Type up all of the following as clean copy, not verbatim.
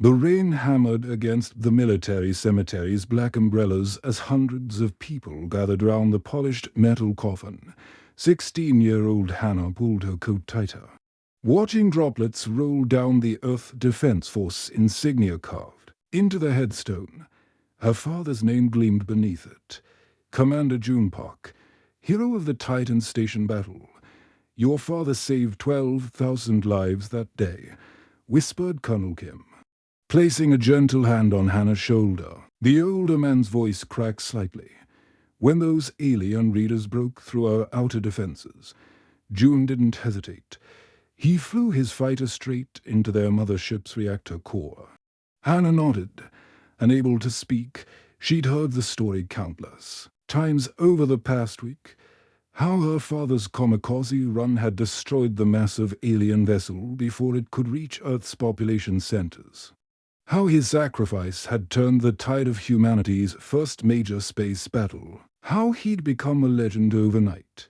The rain hammered against the military cemetery's black umbrellas as hundreds of people gathered round the polished metal coffin. 16-year-old Hannah pulled her coat tighter. Watching droplets roll down the Earth Defense Force insignia carved into the headstone, her father's name gleamed beneath it. Commander June Park, hero of the Titan Station battle. Your father saved 12,000 lives that day, whispered Colonel Kim, placing a gentle hand on Hannah's shoulder. The older man's voice cracked slightly. When those alien readers broke through our outer defenses, June didn't hesitate. He flew his fighter straight into their mothership's reactor core. Hannah nodded. Unable to speak, she'd heard the story countless times over the past week. How her father's kamikaze run had destroyed the massive alien vessel before it could reach Earth's population centers. How his sacrifice had turned the tide of humanity's first major space battle. How he'd become a legend overnight.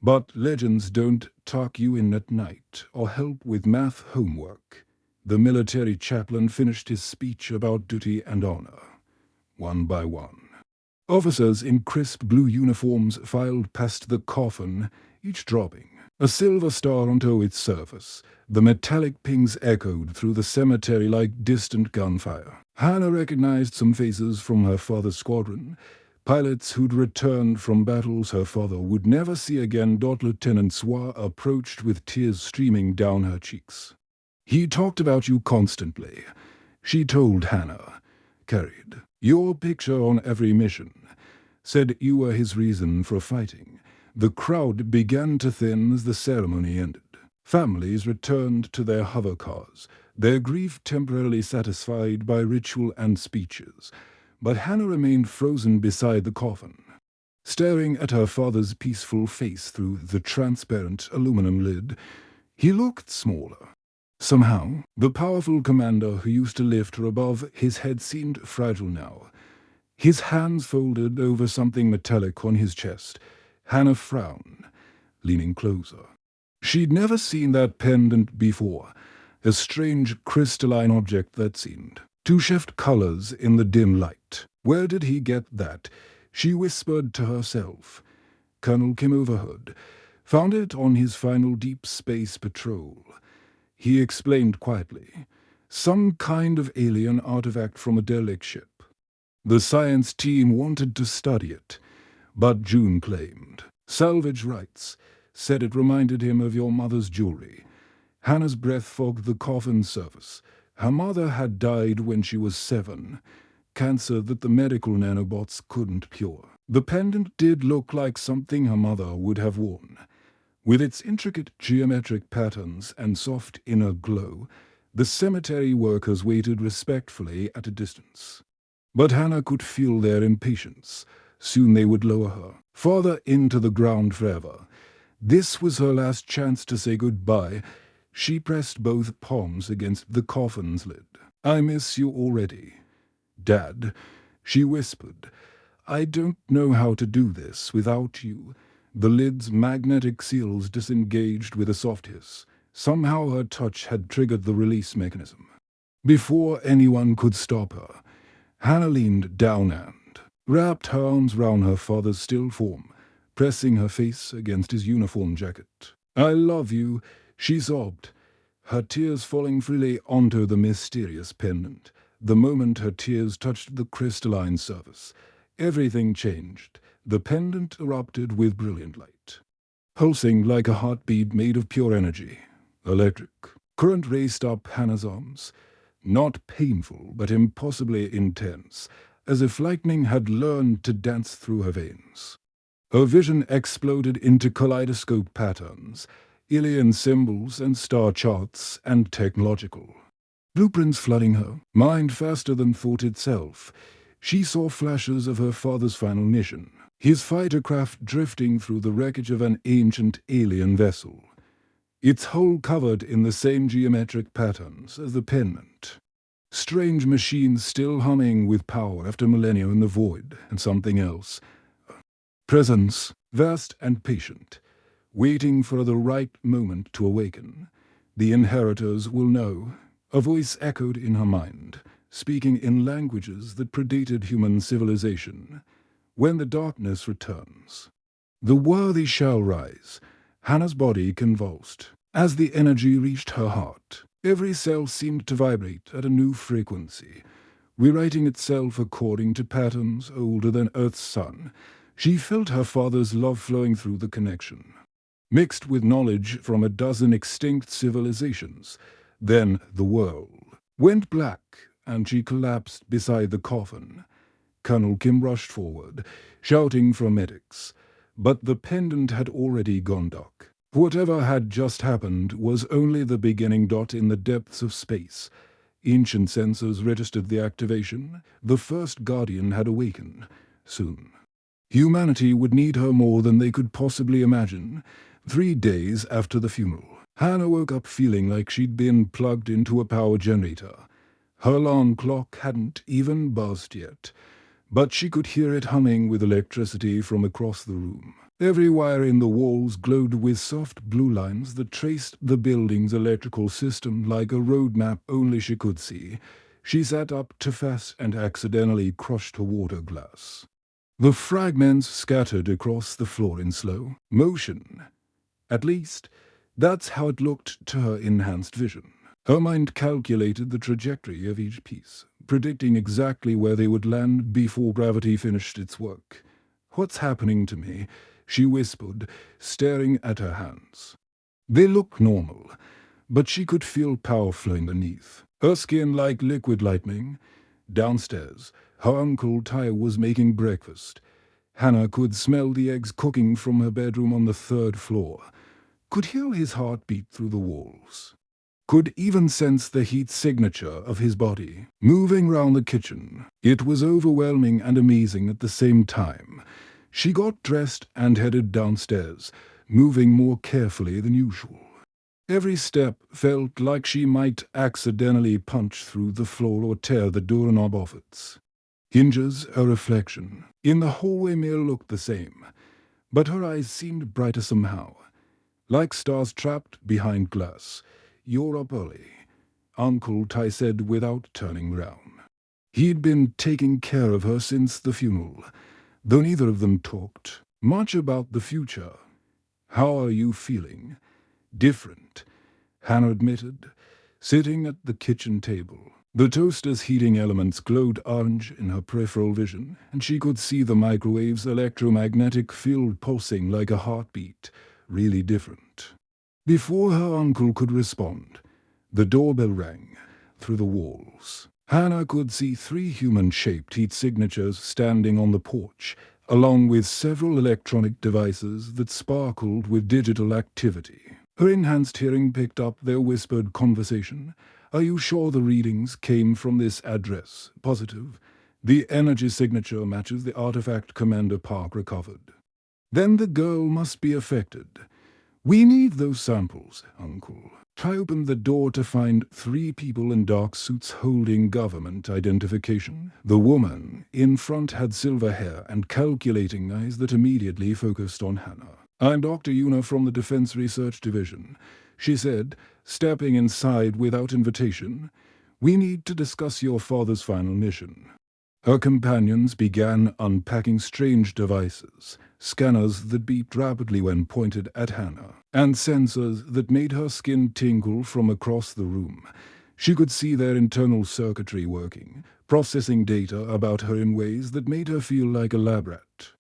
But legends don't tuck you in at night or help with math homework. The military chaplain finished his speech about duty and honor, one by one. Officers in crisp blue uniforms filed past the coffin, each dropping a silver star onto its surface. The metallic pings echoed through the cemetery like distant gunfire. Hannah recognized some faces from her father's squadron, pilots who'd returned from battles her father would never see again. Lieutenant Swa approached with tears streaming down her cheeks. He talked about you constantly, she told Hannah. Carried your picture on every mission. Said you were his reason for fighting. The crowd began to thin as the ceremony ended. Families returned to their hover cars, their grief temporarily satisfied by ritual and speeches. But Hannah remained frozen beside the coffin, staring at her father's peaceful face through the transparent aluminum lid. He looked smaller. Somehow, the powerful commander who used to lift her above his head seemed fragile now. His hands folded over something metallic on his chest. Hannah frowned, leaning closer. She'd never seen that pendant before, a strange crystalline object that seemed to shift colors in the dim light. Where did he get that? She whispered to herself. Colonel Kim overheard. Found it on his final deep space patrol. He explained quietly. Some kind of alien artifact from a derelict ship. The science team wanted to study it, but June claimed salvage rights, said it reminded him of your mother's jewelry. Hannah's breath fogged the coffin's surface. Her mother had died when she was 7, cancer that the medical nanobots couldn't cure. The pendant did look like something her mother would have worn. With its intricate geometric patterns and soft inner glow, the cemetery workers waited respectfully at a distance. But Hannah could feel their impatience. Soon they would lower her, farther into the ground forever. This was her last chance to say goodbye. She pressed both palms against the coffin's lid. I miss you already. Dad, she whispered. I don't know how to do this without you. The lid's magnetic seals disengaged with a soft hiss. Somehow her touch had triggered the release mechanism. Before anyone could stop her, Hannah leaned down and wrapped her arms round her father's still form, pressing her face against his uniform jacket. I love you, she sobbed, her tears falling freely onto the mysterious pendant. The moment her tears touched the crystalline surface, everything changed. The pendant erupted with brilliant light, pulsing like a heartbeat made of pure energy. Electric current raced up Hannah's arms, not painful but impossibly intense, as if lightning had learned to dance through her veins. Her vision exploded into kaleidoscope patterns, alien symbols and star charts and technological blueprints flooding her mind faster than thought itself. She saw flashes of her father's final mission, his fighter craft drifting through the wreckage of an ancient alien vessel, its hull covered in the same geometric patterns as the pendant. Strange machines still humming with power after millennia in the void, and something else. Presence, vast and patient, waiting for the right moment to awaken. The inheritors will know, A voice echoed in her mind, speaking in languages that predated human civilization. When the darkness returns, the worthy shall rise. Hannah's body convulsed. As the energy reached her heart, every cell seemed to vibrate at a new frequency, rewriting itself according to patterns older than Earth's sun. She felt her father's love flowing through the connection, mixed with knowledge from a dozen extinct civilizations. Then the world went black, and she collapsed beside the coffin. Colonel Kim rushed forward, shouting for medics, but the pendant had already gone dark. Whatever had just happened was only the beginning dot in the depths of space. Ancient sensors registered the activation. The first Guardian had awakened. Soon, humanity would need her more than they could possibly imagine. 3 days after the funeral, Hannah woke up feeling like she'd been plugged into a power generator. Her alarm clock hadn't even buzzed yet, but she could hear it humming with electricity from across the room. Every wire in the walls glowed with soft blue lines that traced the building's electrical system like a road map only she could see. She sat up too fast and accidentally crushed her water glass. The fragments scattered across the floor in slow motion. At least, that's how it looked to her enhanced vision. Her mind calculated the trajectory of each piece, predicting exactly where they would land before gravity finished its work. "What's happening to me?" she whispered, staring at her hands. They looked normal, but she could feel power flowing beneath, her skin like liquid lightning. Downstairs, her Uncle Ty was making breakfast. Hannah could smell the eggs cooking from her bedroom on the 3rd floor, could hear his heart beat through the walls, could even sense the heat signature of his body moving round the kitchen. It was overwhelming and amazing at the same time. She got dressed and headed downstairs, moving more carefully than usual. Every step felt like she might accidentally punch through the floor or tear the doorknob off its hinges. A reflection in the hallway mirror looked the same, but her eyes seemed brighter somehow, like stars trapped behind glass. "You're up early," Uncle Ty said without turning round. He'd been taking care of her since the funeral, though neither of them talked much about the future. "How are you feeling?" "Different," Hannah admitted, sitting at the kitchen table. The toaster's heating elements glowed orange in her peripheral vision, and she could see the microwave's electromagnetic field pulsing like a heartbeat. Really different. Before her uncle could respond, the doorbell rang through the walls. Hannah could see 3 human-shaped heat signatures standing on the porch, along with several electronic devices that sparkled with digital activity. Her enhanced hearing picked up their whispered conversation. "Are you sure the readings came from this address?" "Positive. The energy signature matches the artifact Commander Park recovered." "Then the girl must be affected. We need those samples, Uncle." Ty opened the door to find 3 people in dark suits holding government identification. The woman in front had silver hair and calculating eyes that immediately focused on Hannah. "I'm Dr. Yuna from the Defense Research Division," she said, stepping inside without invitation. "We need to discuss your father's final mission." Her companions began unpacking strange devices, scanners that beeped rapidly when pointed at Hannah, and sensors that made her skin tingle from across the room. She could see their internal circuitry working, processing data about her in ways that made her feel like a lab rat.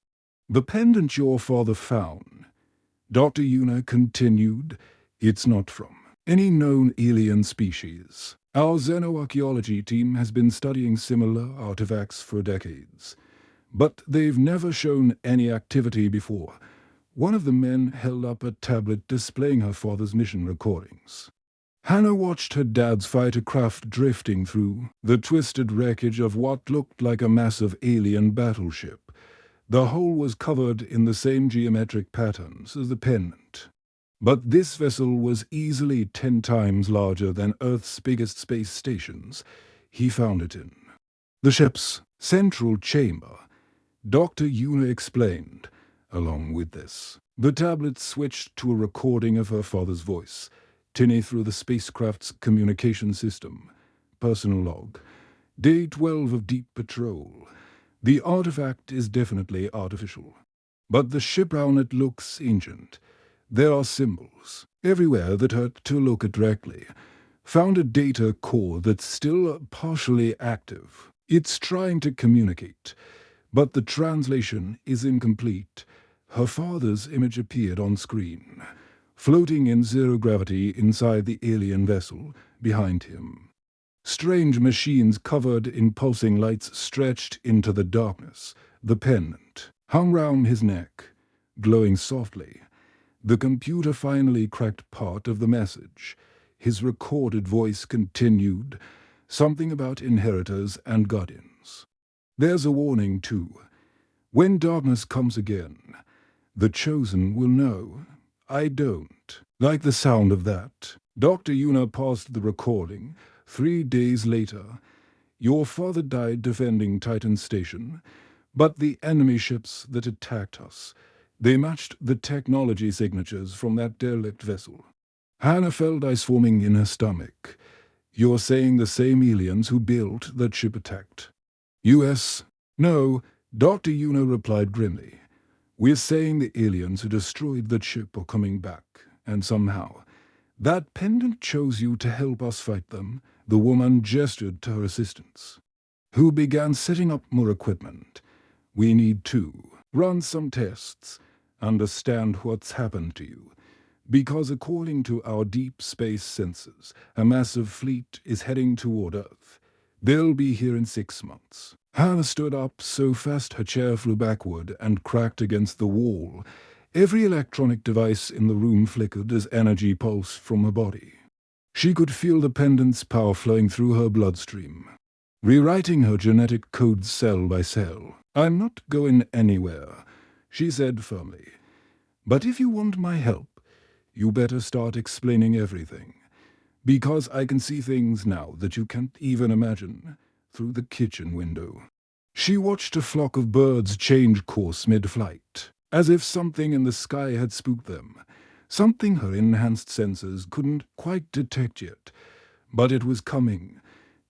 "The pendant your father found," Dr. Yuna continued, "it's not from any known alien species. Our xenoarchaeology team has been studying similar artifacts for decades, but they've never shown any activity before." One of the men held up a tablet displaying her father's mission recordings. Hannah watched her dad's fighter craft drifting through the twisted wreckage of what looked like a massive alien battleship. The hull was covered in the same geometric patterns as the pendant, but this vessel was easily 10 times larger than Earth's biggest space stations he found it in. "The ship's central chamber," Dr. Yuna explained. Along with this, the tablet switched to a recording of her father's voice. tinny through the spacecraft's communication system. Personal log. Day 12 of deep patrol. The artifact is definitely artificial. But the ship around it looks ancient. There are symbols everywhere that hurt to look at directly. Found a data core that's still partially active. It's trying to communicate, but the translation is incomplete. Her father's image appeared on screen, floating in zero gravity inside the alien vessel behind him. Strange machines covered in pulsing lights stretched into the darkness. The pendant hung round his neck, glowing softly. The computer finally cracked part of the message. His recorded voice continued, something about inheritors and guardians. There's a warning, too. When darkness comes again, the chosen will know. I don't like the sound of that. Dr. Yuna paused the recording. 3 days later, your father died defending Titan Station, but the enemy ships that attacked us, they matched the technology signatures from that derelict vessel. Hannah felt ice forming in her stomach. You're saying the same aliens who built that ship attacked? U.S. No, Dr. Yuna replied grimly. We're saying the aliens who destroyed that ship are coming back, and somehow that pendant chose you to help us fight them. The woman gestured to her assistants, who began setting up more equipment. We need to run some tests, understand what's happened to you, because according to our deep space sensors, a massive fleet is heading toward Earth. They'll be here in 6 months. Hannah stood up so fast her chair flew backward and cracked against the wall. Every electronic device in the room flickered as energy pulsed from her body. She could feel the pendant's power flowing through her bloodstream, rewriting her genetic code cell by cell. I'm not going anywhere, she said firmly. But if you want my help, you better start explaining everything. Because I can see things now that you can't even imagine through the kitchen window. She watched a flock of birds change course mid-flight, as if something in the sky had spooked them. Something her enhanced sensors couldn't quite detect yet, but it was coming,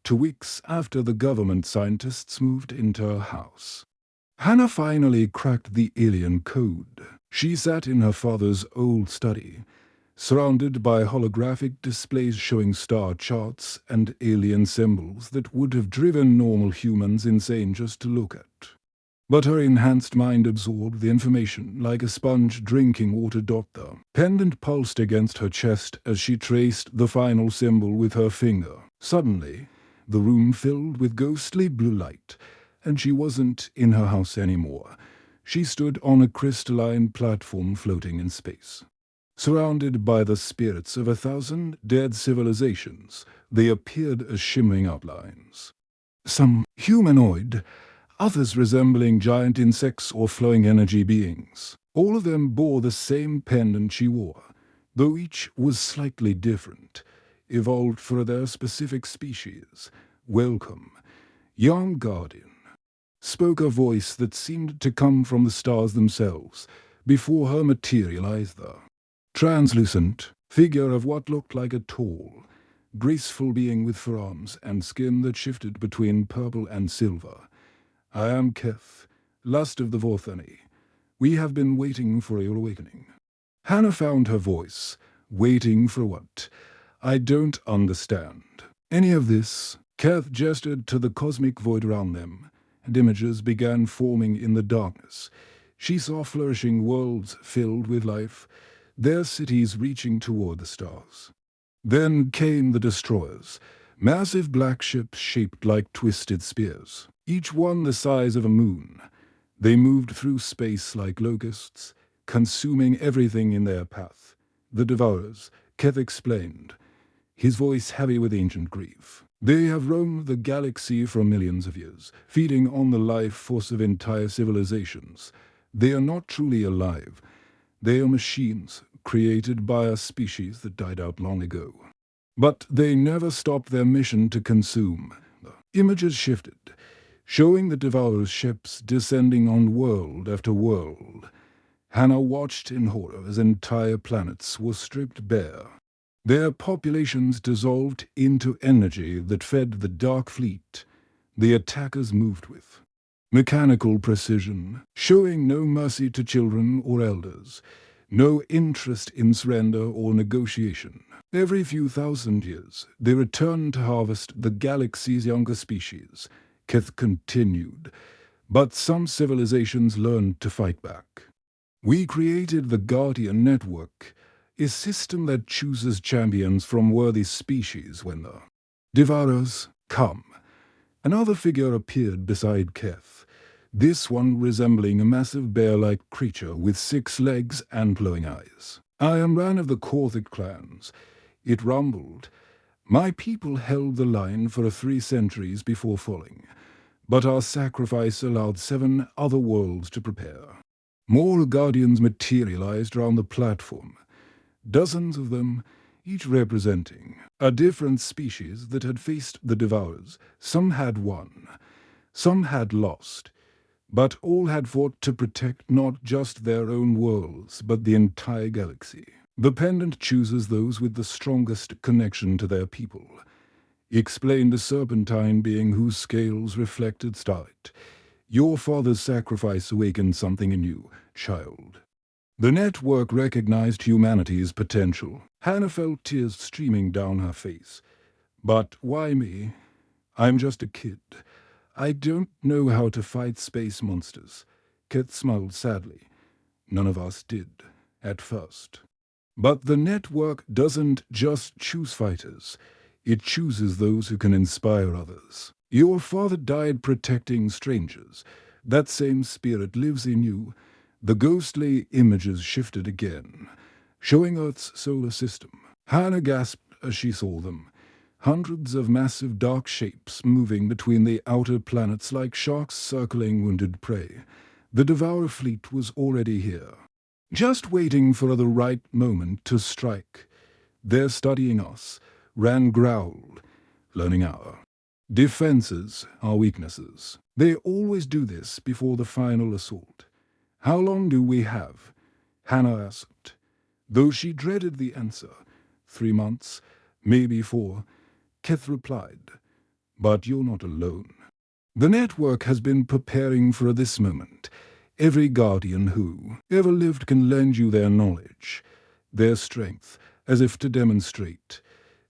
2 weeks after the government scientists moved into her house. Hannah finally cracked the alien code. She sat in her father's old study, surrounded by holographic displays showing star charts and alien symbols that would have driven normal humans insane just to look at. But her enhanced mind absorbed the information like a sponge drinking water. The pendant pulsed against her chest as she traced the final symbol with her finger. Suddenly, the room filled with ghostly blue light, and she wasn't in her house anymore. She stood on a crystalline platform floating in space. Surrounded by the spirits of 1,000 dead civilizations, they appeared as shimmering outlines. Some humanoid, others resembling giant insects or flowing energy beings. All of them bore the same pendant she wore, though each was slightly different, evolved for their specific species. Welcome, young guardian, spoke a voice that seemed to come from the stars themselves, before her materialized there. Translucent figure of what looked like a tall, graceful being with forearms and skin that shifted between purple and silver. I am Keth, last of the Vorthani. We have been waiting for your awakening. Hannah found her voice. Waiting for what? I don't understand any of this. Keth gestured to the cosmic void around them, and images began forming in the darkness. She saw flourishing worlds filled with life, their cities reaching toward the stars. Then came the destroyers, massive black ships shaped like twisted spears, each one the size of a moon. They moved through space like locusts, consuming everything in their path. The Devourers, Keth explained, his voice heavy with ancient grief. They have roamed the galaxy for millions of years, feeding on the life force of entire civilizations. They are not truly alive. They are machines, created by a species that died out long ago. But they never stopped their mission to consume. The images shifted, showing the Devourer's ships descending on world after world. Hannah watched in horror as entire planets were stripped bare. Their populations dissolved into energy that fed the Dark Fleet the attackers moved with. Mechanical precision, showing no mercy to children or elders, no interest in surrender or negotiation. Every few thousand years, they returned to harvest the galaxy's younger species. Kith continued, but some civilizations learned to fight back. We created the Guardian Network, a system that chooses champions from worthy species when the Devourers come. Another figure appeared beside Keth, this one resembling a massive bear-like creature with 6 legs and glowing eyes. I am ran of the Korthic clans. It rumbled. My people held the line for 3 centuries before falling, but our sacrifice allowed 7 other worlds to prepare. More guardians materialized around the platform, dozens of them, each representing a different species that had faced the Devourers. Some had won, some had lost, but all had fought to protect not just their own worlds, but the entire galaxy. The pendant chooses those with the strongest connection to their people, explained the serpentine being whose scales reflected starlight. Your father's sacrifice awakened something in you, child. The network recognized humanity's potential. Hannah felt tears streaming down her face. But why me? I'm just a kid. I don't know how to fight space monsters. Kit smiled sadly. None of us did, at first. But the network doesn't just choose fighters. It chooses those who can inspire others. Your father died protecting strangers. That same spirit lives in you. The ghostly images shifted again, showing Earth's solar system. Hannah gasped as she saw them. Hundreds of massive dark shapes moving between the outer planets like sharks circling wounded prey. The Devourer fleet was already here, just waiting for the right moment to strike. They're studying us. Rand growled, learning our defenses, our weaknesses. They always do this before the final assault. How long do we have? Hannah asked, though she dreaded the answer. 3 months, maybe 4. Keth replied, but you're not alone. The network has been preparing for this moment. Every guardian who ever lived can lend you their knowledge, their strength, as if to demonstrate.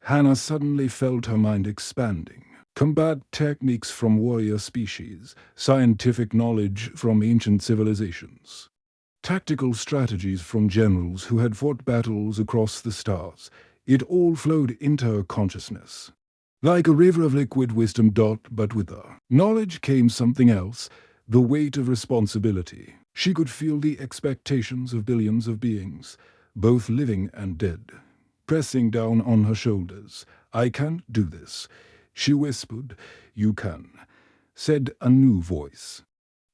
Hannah suddenly felt her mind expanding. Combat techniques from warrior species, scientific knowledge from ancient civilizations, tactical strategies from generals who had fought battles across the stars. It all flowed into her consciousness. Like a river of liquid wisdom, but with her knowledge came something else, the weight of responsibility. She could feel the expectations of billions of beings, both living and dead, pressing down on her shoulders. I can't do this, she whispered. You can, said a new voice.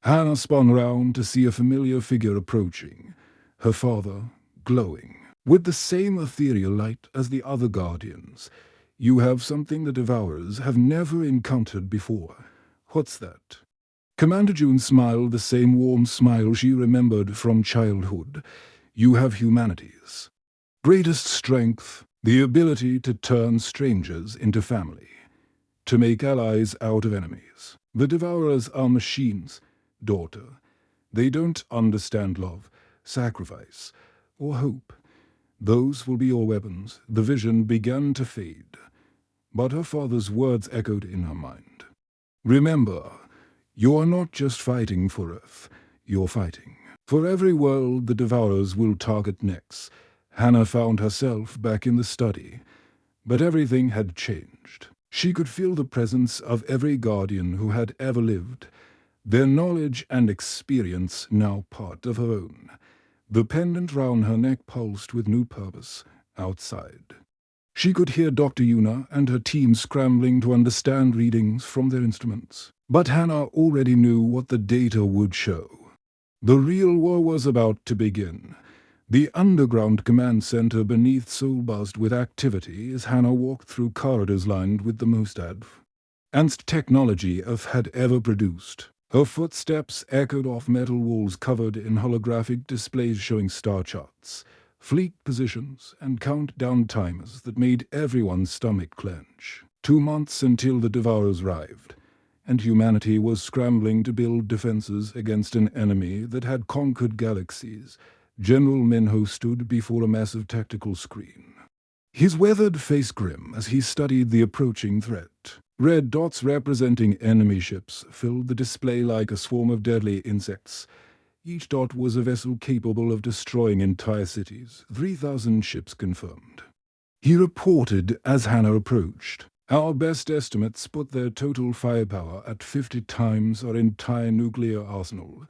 Hannah spun round to see a familiar figure approaching, her father, glowing, with the same ethereal light as the other guardians. You have something the Devourers have never encountered before. What's that? Commander June smiled the same warm smile she remembered from childhood. You have humanity's greatest strength, the ability to turn strangers into family, to make allies out of enemies. The Devourers are machines, daughter. They don't understand love, sacrifice, or hope. Those will be your weapons. The vision began to fade, but her father's words echoed in her mind. Remember, you are not just fighting for Earth, you're fighting for every world the Devourers will target next. Hannah found herself back in the study, but everything had changed. She could feel the presence of every guardian who had ever lived, their knowledge and experience now part of her own. The pendant round her neck pulsed with new purpose outside. She could hear Dr. Yuna and her team scrambling to understand readings from their instruments. But Hannah already knew what the data would show. The real war was about to begin. The underground command center beneath Seoul buzzed with activity as Hannah walked through corridors lined with the most advanced technology Earth had ever produced. Her footsteps echoed off metal walls covered in holographic displays showing star charts, fleet positions, and countdown timers that made everyone's stomach clench. 2 months until the Devourers arrived, and humanity was scrambling to build defenses against an enemy that had conquered galaxies. General Minho stood before a massive tactical screen, his weathered face grim as he studied the approaching threat. Red dots representing enemy ships filled the display like a swarm of deadly insects. Each dot was a vessel capable of destroying entire cities. 3,000 ships confirmed. He reported as Hannah approached. Our best estimates put their total firepower at 50 times our entire nuclear arsenal.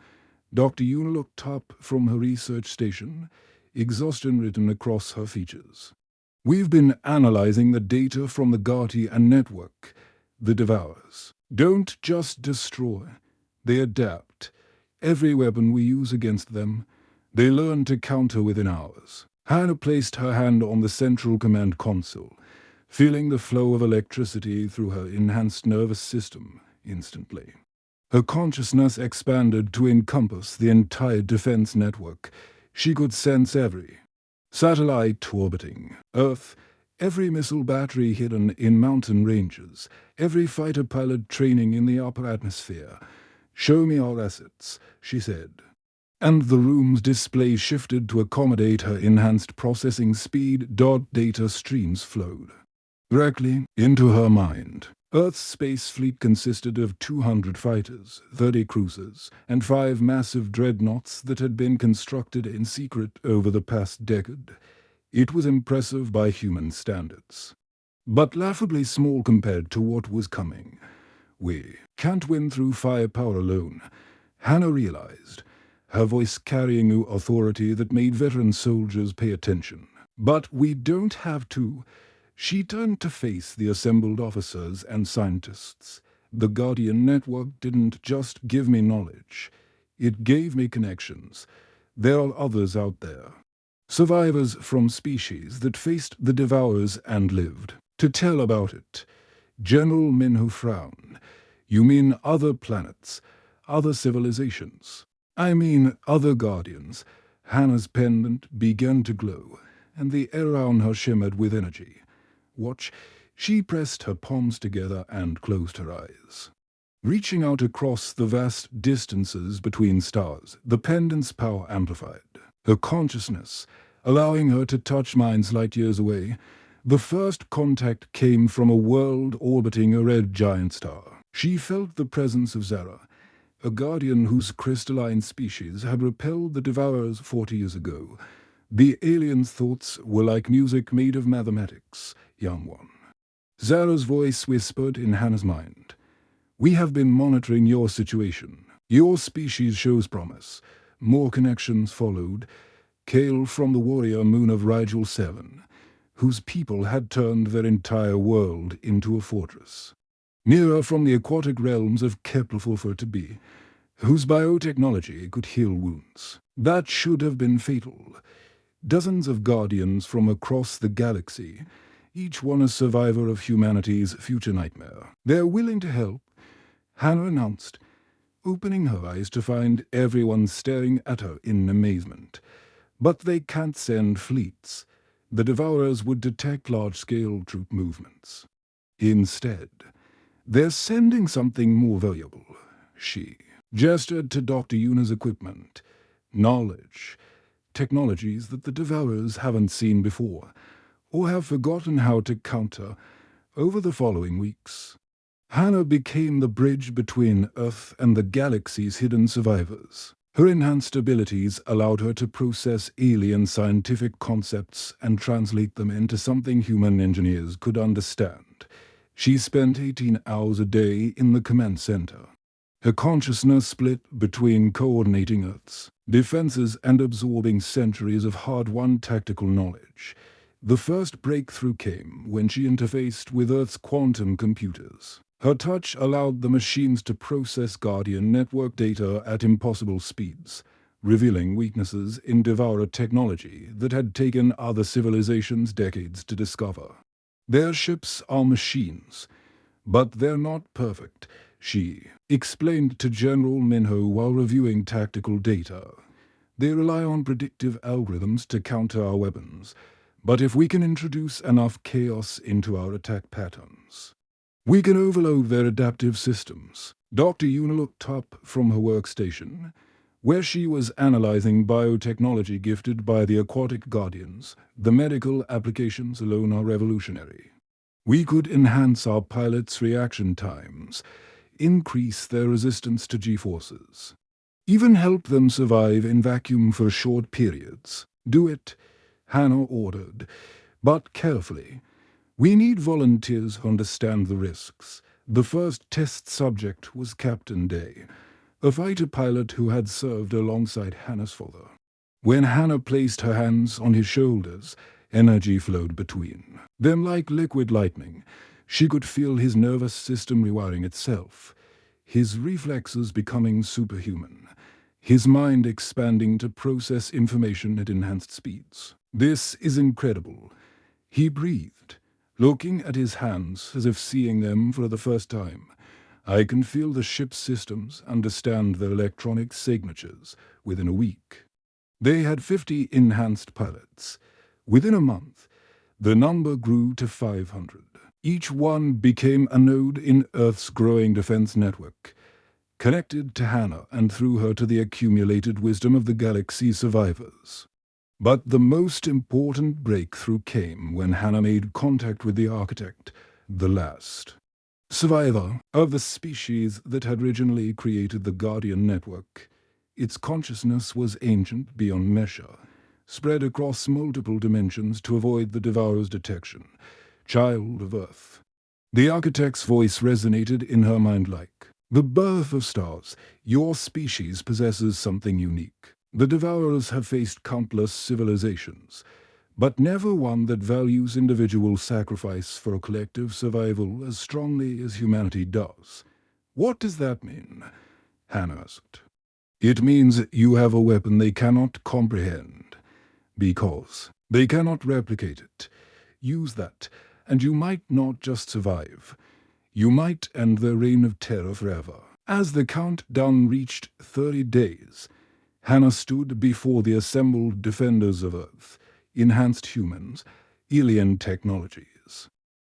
Dr. Yuna looked up from her research station, exhaustion written across her features. We've been analyzing the data from the Guardian network. The Devourers don't just destroy, they adapt. Every weapon we use against them, they learn to counter within hours. Hannah placed her hand on the central command console, feeling the flow of electricity through her enhanced nervous system instantly. Her consciousness expanded to encompass the entire defense network. She could sense every satellite orbiting Earth, every missile battery hidden in mountain ranges, every fighter pilot training in the upper atmosphere. "Show me our assets," she said. And the room's display shifted to accommodate her enhanced processing speed. Data streams flowed directly into her mind. Earth's space fleet consisted of 200 fighters, 30 cruisers, and 5 massive dreadnoughts that had been constructed in secret over the past decade. It was impressive by human standards, but laughably small compared to what was coming. We can't win through firepower alone, Hannah realized, her voice carrying an authority that made veteran soldiers pay attention. But we don't have to. She turned to face the assembled officers and scientists. The Guardian network didn't just give me knowledge. It gave me connections. There are others out there. Survivors from species that faced the Devourers and lived. To tell about it. General Minho frowned. "You mean other planets, other civilizations?" "I mean other Guardians." Hannah's pendant began to glow, and the air around her shimmered with energy. "Watch." She pressed her palms together and closed her eyes. Reaching out across the vast distances between stars, the pendant's power amplified. Her consciousness, allowing her to touch minds light years away. The first contact came from a world orbiting a red giant star. She felt the presence of Zara, a guardian whose crystalline species had repelled the Devourers 40 years ago. The alien's thoughts were like music made of mathematics, young one. Zara's voice whispered in Hannah's mind. "We have been monitoring your situation. Your species shows promise." More connections followed. Kale from the warrior moon of Rigel 7, whose people had turned their entire world into a fortress. Nearer from the aquatic realms of Kepler-Fulfer to be, whose biotechnology could heal wounds that should have been fatal. Dozens of guardians from across the galaxy, each one a survivor of humanity's future nightmare. "They're willing to help," Hannah announced, opening her eyes to find everyone staring at her in amazement. "But they can't send fleets. The Devourers would detect large-scale troop movements. Instead, they're sending something more valuable." She gestured to Dr. Yuna's equipment. "Knowledge. Technologies that the Devourers haven't seen before, or have forgotten how to counter." Over the following weeks, Hannah became the bridge between Earth and the galaxy's hidden survivors. Her enhanced abilities allowed her to process alien scientific concepts and translate them into something human engineers could understand. She spent 18 hours a day in the command center. Her consciousness split between coordinating Earth's defenses and absorbing centuries of hard-won tactical knowledge. The first breakthrough came when she interfaced with Earth's quantum computers. Her touch allowed the machines to process Guardian network data at impossible speeds, revealing weaknesses in Devourer technology that had taken other civilizations decades to discover. "Their ships are machines, but they're not perfect," she explained to General Minho while reviewing tactical data. They rely on predictive algorithms to counter our weapons, but if we can introduce enough chaos into our attack patterns, we can overload their adaptive systems. Dr. Yuna looked up from her workstation, where she was analyzing biotechnology gifted by the aquatic guardians. The medical applications alone are revolutionary. We could enhance our pilots' reaction times, increase their resistance to G-forces, even help them survive in vacuum for short periods. Do it, Hannah ordered, but carefully. We need volunteers who understand the risks. The first test subject was Captain Day, a fighter pilot who had served alongside Hannah's father. When Hannah placed her hands on his shoulders, energy flowed between them like liquid lightning. She could feel his nervous system rewiring itself, his reflexes becoming superhuman, his mind expanding to process information at enhanced speeds. "This is incredible," he breathed, looking at his hands as if seeing them for the first time. "I can feel the ship's systems understand their electronic signatures within a week." They had 50 enhanced pilots. Within a month, the number grew to 500. Each one became a node in Earth's growing defense network, connected to Hannah and through her to the accumulated wisdom of the galaxy survivors. But the most important breakthrough came when Hannah made contact with the architect, the last survivor of the species that had originally created the Guardian network. Its consciousness was ancient beyond measure, spread across multiple dimensions to avoid the Devourer's detection. Child of Earth. The architect's voice resonated in her mind like, "The birth of stars. Your species possesses something unique. The Devourers have faced countless civilizations, but never one that values individual sacrifice for a collective survival as strongly as humanity does." "What does that mean?" Hannah asked. "It means you have a weapon they cannot comprehend, because they cannot replicate it. Use that, and you might not just survive. You might end their reign of terror forever." As the countdown reached 30 days, Hannah stood before the assembled defenders of Earth, enhanced humans, alien technologies,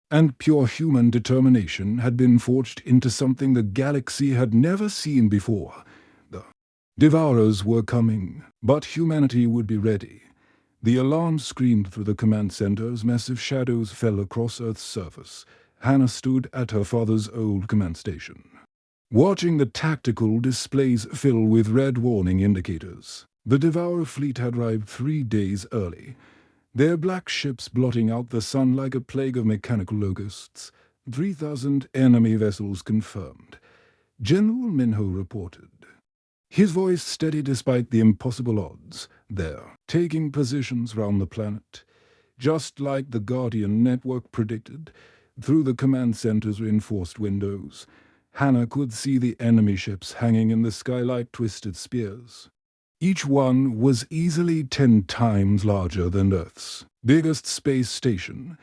and pure human determination had been forged into something the galaxy had never seen before. The Devourers were coming, but humanity would be ready. The alarm screamed through the command center as massive shadows fell across Earth's surface. Hannah stood at her father's old command station, watching the tactical displays fill with red warning indicators. The Devourer fleet had arrived 3 days early, their black ships blotting out the sun like a plague of mechanical locusts. 3,000 enemy vessels confirmed, General Minho reported, his voice steady despite the impossible odds. "There, taking positions round the planet, just like the Guardian network predicted." Through the command center's reinforced windows, Hannah could see the enemy ships hanging in the sky like twisted spears. Each one was easily 10 times larger than Earth's biggest space station,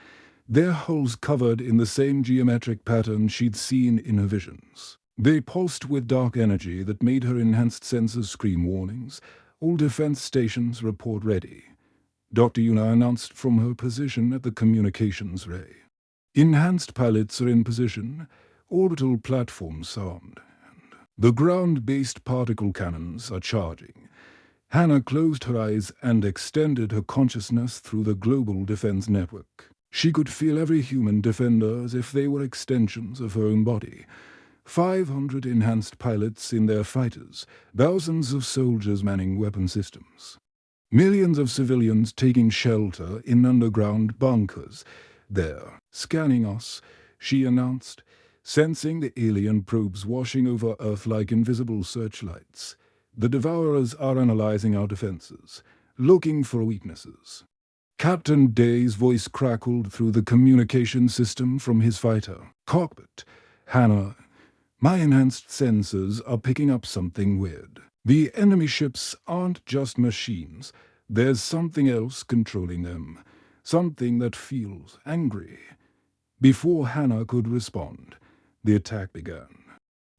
their hulls covered in the same geometric pattern she'd seen in her visions. They pulsed with dark energy that made her enhanced sensors scream warnings. "All defense stations report ready," Dr. Yuna announced from her position at the communications ray. "Enhanced pilots are in position, orbital platforms armed, and the ground-based particle cannons are charging." Hannah closed her eyes and extended her consciousness through the global defense network. She could feel every human defender as if they were extensions of her own body. 500 enhanced pilots in their fighters, thousands of soldiers manning weapon systems, millions of civilians taking shelter in underground bunkers. "There, scanning us," she announced, sensing the alien probes washing over Earth like invisible searchlights. "The Devourers are analyzing our defenses, looking for weaknesses." Captain Day's voice crackled through the communication system from his fighter cockpit. "Hannah, my enhanced sensors are picking up something weird. The enemy ships aren't just machines. There's something else controlling them. Something that feels angry." Before Hannah could respond, the attack began.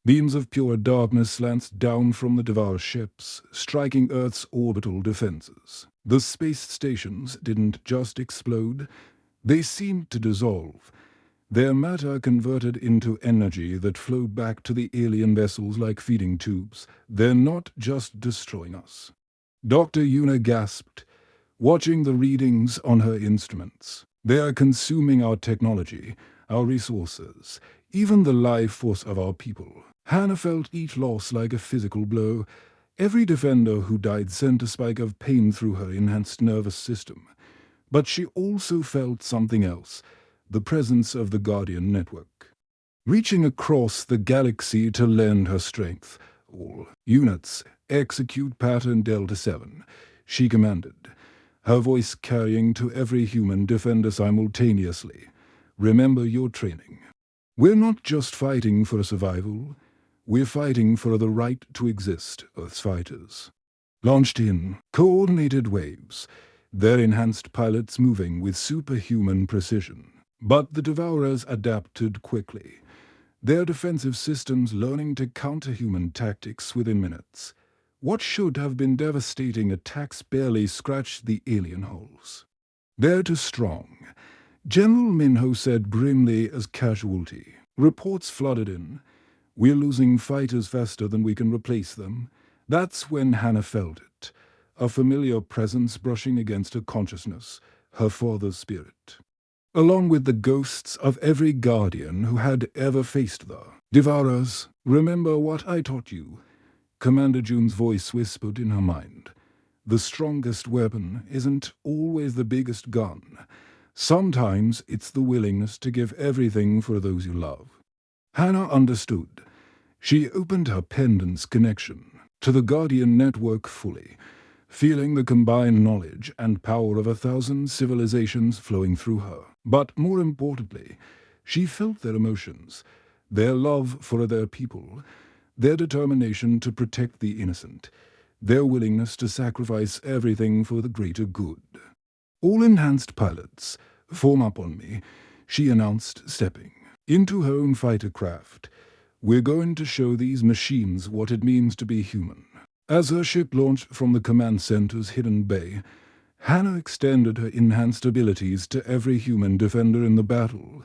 Beams of pure darkness slanced down from the Devour ships, striking Earth's orbital defenses. The space stations didn't just explode, they seemed to dissolve, their matter converted into energy that flowed back to the alien vessels like feeding tubes. They're not just destroying us. Dr. Yuna gasped, watching the readings on her instruments. They are consuming our technology, our resources, even the life force of our people. Hannah felt each loss like a physical blow. Every defender who died sent a spike of pain through her enhanced nervous system. But she also felt something else, the presence of the Guardian Network. Reaching across the galaxy to lend her strength. All units, execute Pattern Delta 7, she commanded, her voice carrying to every human defender simultaneously. Remember your training. We're not just fighting for survival, we're fighting for the right to exist, Earth's fighters. Launched in coordinated waves, their enhanced pilots moving with superhuman precision. But the Devourers adapted quickly, their defensive systems learning to counter human tactics within minutes. What should have been devastating attacks barely scratched the alien hulls. They're too strong, General Minho said grimly as casualty. Reports flooded in. We're losing fighters faster than we can replace them. That's when Hannah felt it, a familiar presence brushing against her consciousness, her father's spirit. Along with the ghosts of every guardian who had ever faced the Devourers. Remember what I taught you, Commander June's voice whispered in her mind. The strongest weapon isn't always the biggest gun. Sometimes it's the willingness to give everything for those you love. Hannah understood. She opened her pendant's connection to the Guardian Network fully, feeling the combined knowledge and power of 1,000 civilizations flowing through her. But more importantly, she felt their emotions, their love for their people, their determination to protect the innocent, their willingness to sacrifice everything for the greater good. All enhanced pilots, form up on me, she announced, stepping into her own fighter craft. We're going to show these machines what it means to be human. As her ship launched from the command center's hidden bay, Hannah extended her enhanced abilities to every human defender in the battle,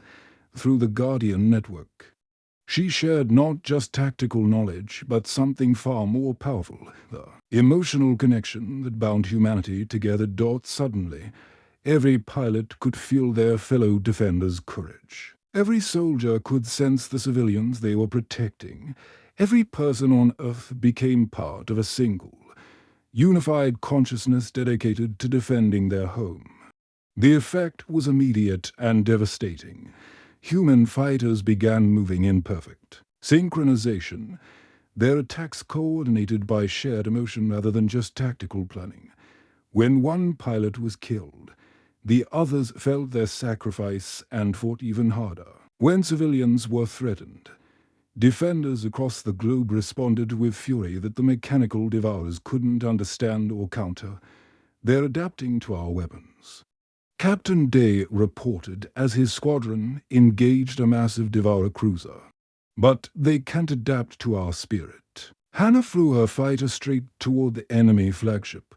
through the Guardian Network. She shared not just tactical knowledge, but something far more powerful, the emotional connection that bound humanity together. Suddenly, every pilot could feel their fellow defenders' courage. Every soldier could sense the civilians they were protecting. Every person on Earth became part of a single, unified consciousness dedicated to defending their home. The effect was immediate and devastating. Human fighters began moving in perfect synchronization, their attacks coordinated by shared emotion rather than just tactical planning. When one pilot was killed, the others felt their sacrifice and fought even harder. When civilians were threatened, defenders across the globe responded with fury that the mechanical devourers couldn't understand or counter. They're adapting to our weapons. Captain Day reported as his squadron engaged a massive devourer cruiser. But they can't adapt to our spirit. Hannah flew her fighter straight toward the enemy flagship,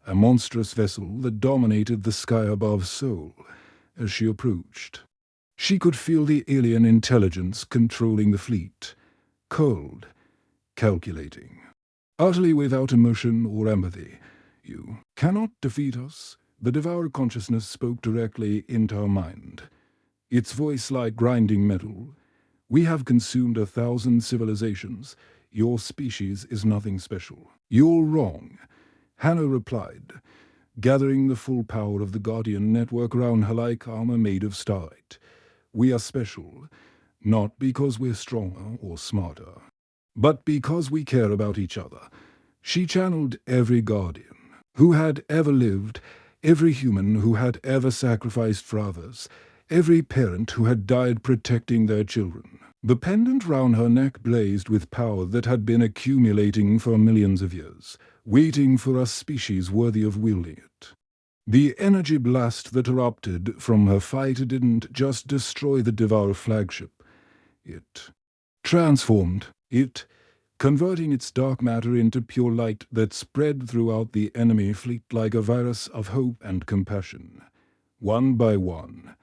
a monstrous vessel that dominated the sky above Seoul. As she approached, she could feel the alien intelligence controlling the fleet, cold, calculating, utterly without emotion or empathy. You cannot defeat us. The devourer consciousness spoke directly into her mind, its voice like grinding metal. We have consumed 1,000 civilizations. Your species is nothing special. You're wrong, Hannah replied, gathering the full power of the Guardian Network around her like armor made of starlight. We are special, not because we're stronger or smarter, but because we care about each other. She channeled every Guardian who had ever lived, every human who had ever sacrificed for others, every parent who had died protecting their children. The pendant round her neck blazed with power that had been accumulating for millions of years, waiting for a species worthy of wielding it. The energy blast that erupted from her fight didn't just destroy the Devourer flagship. It transformed it converting its dark matter into pure light that spread throughout the enemy fleet like a virus of hope and compassion. One by one,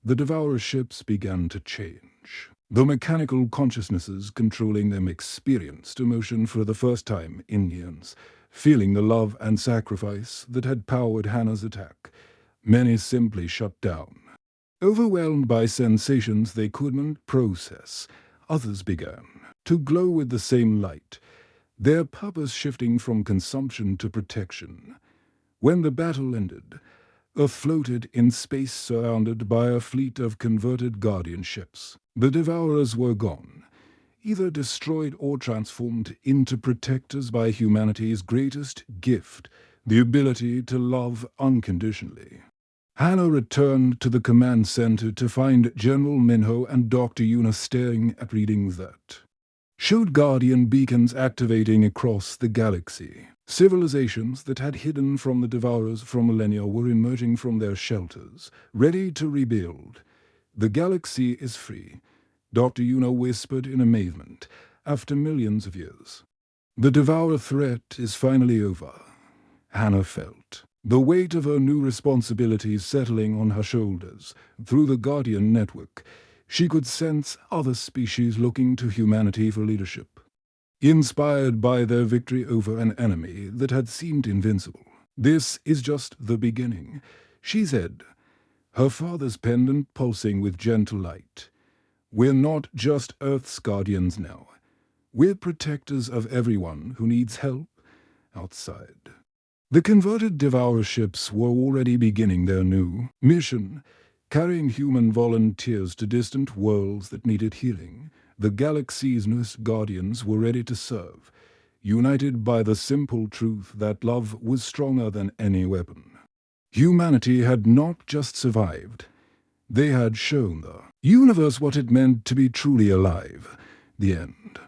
the Devourer ships began to change. The mechanical consciousnesses controlling them experienced emotion for the first time in years, feeling the love and sacrifice that had powered Hannah's attack. Many simply shut down. Overwhelmed by sensations they couldn't process, others began to glow with the same light, their purpose shifting from consumption to protection. When the battle ended, Earth floated in space surrounded by a fleet of converted Guardian ships. The Devourers were gone, either destroyed or transformed into protectors by humanity's greatest gift, the ability to love unconditionally. Hannah returned to the command center to find General Minho and Dr. Yuna staring at readings that showed Guardian beacons activating across the galaxy. Civilizations that had hidden from the Devourers for millennia were emerging from their shelters, ready to rebuild. The galaxy is free, Dr. Yuna whispered in amazement, after millions of years. The Devourer threat is finally over, Hannah felt. The weight of her new responsibilities settling on her shoulders. Through the Guardian network, she could sense other species looking to humanity for leadership, inspired by their victory over an enemy that had seemed invincible. This is just the beginning, she said, her father's pendant pulsing with gentle light. We're not just Earth's guardians now. We're protectors of everyone who needs help outside. The converted Devourer ships were already beginning their new mission, carrying human volunteers to distant worlds that needed healing. The galaxy's newest guardians were ready to serve, united by the simple truth that love was stronger than any weapon. Humanity had not just survived, they had shown the universe what it meant to be truly alive. The end.